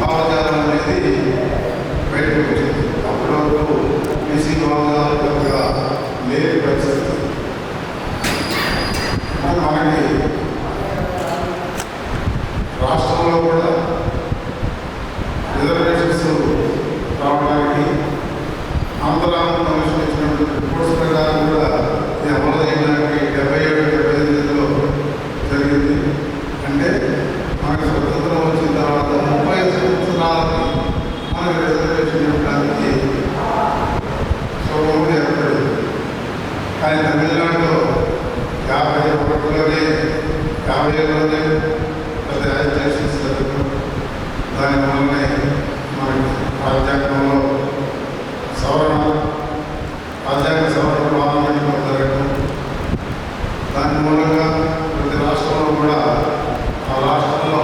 భావజాలం అనేది బయటకు వచ్చింది. అప్పటి వరకు బీసీ భావజాలం పెద్దగా లేని పరిస్థితి. మనకి రాష్ట్రంలో కూడా రిజర్వేషన్స్ రావడానికి ఆంధ్రాను కమిషన్ ఇచ్చినటువంటి రిపోర్ట్స్ ప్రకారం కూడా ఇది అమలు చేయడానికి 77-78లో జరిగింది. అంటే మనకి స్వతంత్రం వచ్చిన తర్వాత 30 సంవత్సరాలకి మనకి రిజర్వేషన్ ఇవ్వడానికి శోభములు ఏర్పడింది. కానీ తమిళనాడులో 51లోనే 50లోనే పెద్ద యాజిటేషన్స్ జరుగుతుంది. దానివల్లనే మనకి రాజ్యాంగంలో రాజ్యాంగ సవరణ పార్లమెంట్లో జరగడం, దాని మూలంగా ప్రతి రాష్ట్రంలో కూడా ఆ రాష్ట్రంలో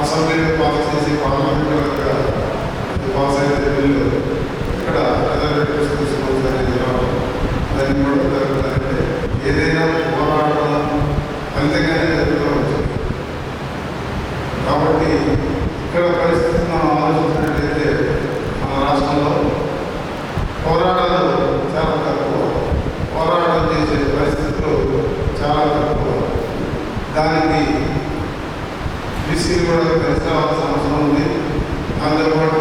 అసెంబ్లీలో పాస్ చేసి పార్లమెంట్లో పాస్ అయితే బిల్లు ఇక్కడ రిజర్వేషన్స్ తీసుకోవాలని దాన్ని కూడా జరుగుతుందంటే ఏదైనా పోరాటం ఫలితంగానే జరుగుతూ ఉంటుంది. కాబట్టి ఇక్కడ పరిస్థితి మనం ఆలోచించినట్లయితే మన రాష్ట్రంలో పోరాటాలు చాలా తక్కువ, పోరాటం చేసే పరిస్థితులు చాలా తక్కువ. దానికి బీసీలు కూడా తెలిసిన అవసరం ఉంది. దాంతోపాటు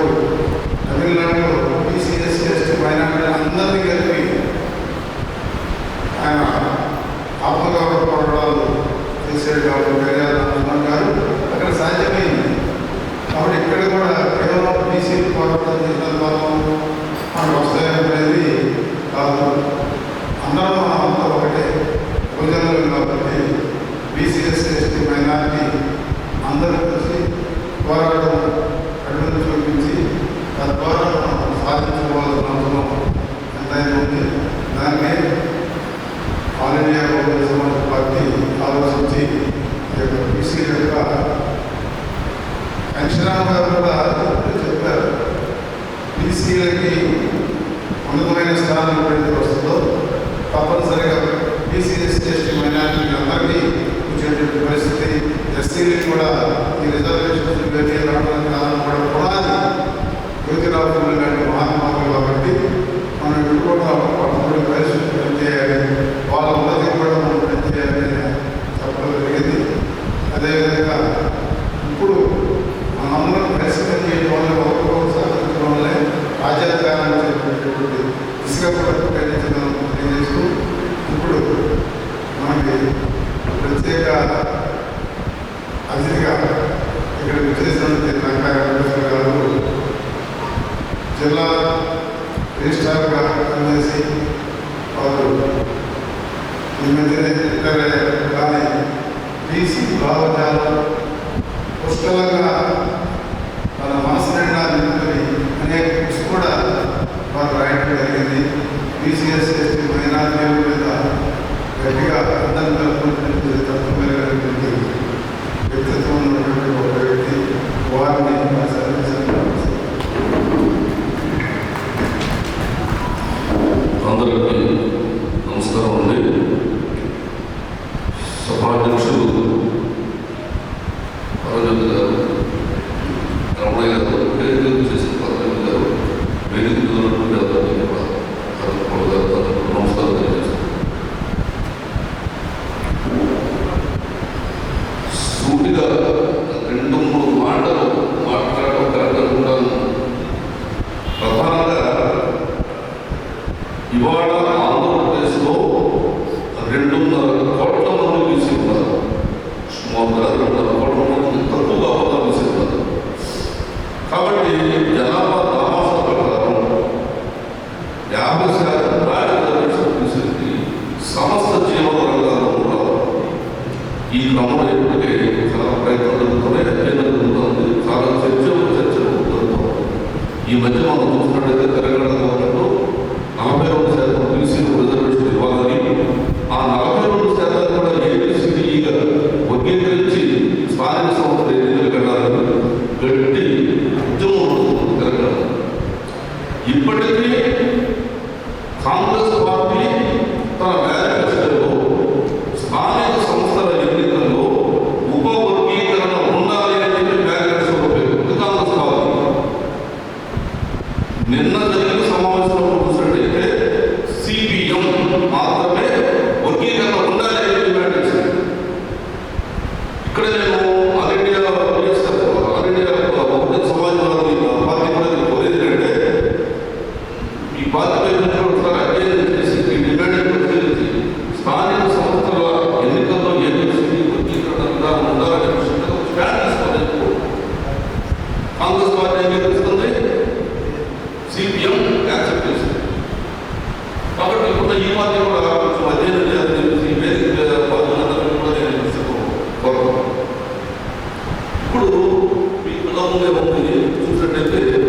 తమిళనాడులో బీసీ ఎస్సీ ఎస్టీ మైనారిటీ అందరినీ కలిపి ఆయన ఆత్మగౌరవ పోరాటాలు చేసేది కాబట్టి పెరియారు గారు అక్కడ సాధ్యమైంది. కాబట్టి ఇక్కడ కూడా కేవలం బీసీలు పోరాటం చేసిన ద్వారా మనకు వస్తాయనేది కాదు. అందరం అంతా ఒకటే భోజనాలు కాబట్టి బీసీ ఎస్సీ ఎస్టీ మైనారిటీ అందరూ కలిసి పోరాటం కడుపును చూపించి తద్వారా మనం సాధించుకోవాల్సిన అవసరం ఎంతైనా ఉంది. దాన్ని all India Bahujan Samaj party ఆలోచించి బీసీ యొక్క పెన్షన్ గారు కూడా చెప్పారు, బీసీలకి ఉన్నతమైన స్థానం ఎప్పుడైతే వస్తుందో తప్పనిసరిగా బీసీ ఎస్సీ ఎస్టీ మైనారిటీ అందరికీ వచ్చేటువంటి పరిస్థితి. ఎస్సీలకి కూడా ఈ రిజర్వేషన్స్ ఇవన్నీ రావడానికి కారణం కూడా పునాది జ్యోతిరావు పూలే లాంటి మహాత్మాలు. కాబట్టి మనం ఇప్పుడు కూడా పట్టుబడి పరిస్థితి పనిచేయాలి, వాళ్ళ ఉన్నతి కూడా మనం పనిచేయాలని చెప్పడం జరిగింది. అదేవిధంగా ఇప్పుడు మనందరం కలిసి పనిచేయడం వల్ల ఒకరికొకరు సహకరించడం వల్లే రాజ్యాధికారం చెప్పేటటువంటి దిశగా కూడా ప్రయత్నించడం తెలియజేస్తూ ఇప్పుడు మనకి ప్రత్యేక అతిథిగా ఇక్కడ విచ్చేసినటువంటి రంగారెడ్డి గారు జిల్లా రిజిస్ట్రార్గా పనిచేసి వారు ఈ మధ్యనే కానీ బీసీ భావజాలం పుష్కలంగా మన మనసు నిండా నింపుకొని అనేక బుక్స్ కూడా వారు రాయడం జరిగింది. బీసీ ఎస్సీ ఎస్టీ మైనారిటీల మీద గట్టిగా అందరం కలుపుకున్నటువంటి తత్వమైనటువంటి వ్యక్తిత్వం ఉన్నటువంటి ఒక వ్యక్తి. వారిని అందరికీ నమస్కారం అండి. సభాధ్యక్షులు పరమజ్యోతి గారు, రమణయ్య గారు, వేదిక చేసిన పరమజ్యోతి గారు, వేదిక ఉన్నటువంటి అందరికీ కూడా నమస్కారం తెలియజేస్తాను. సూటిగా 2-3 మాటలు మాట్లాడటం కరెక్ట్ అనుకుంటాను. ప్రధానంగా ఇవాళ ఆంధ్రప్రదేశ్లో 2.5 కోట్ల మంది బీసీ ఉన్నారు. సుమారుగా 2.5 కోట్ల మంది తక్కువగా ఇప్పుడు మీ కళ ముందే ఉంది చూసినట్టయితే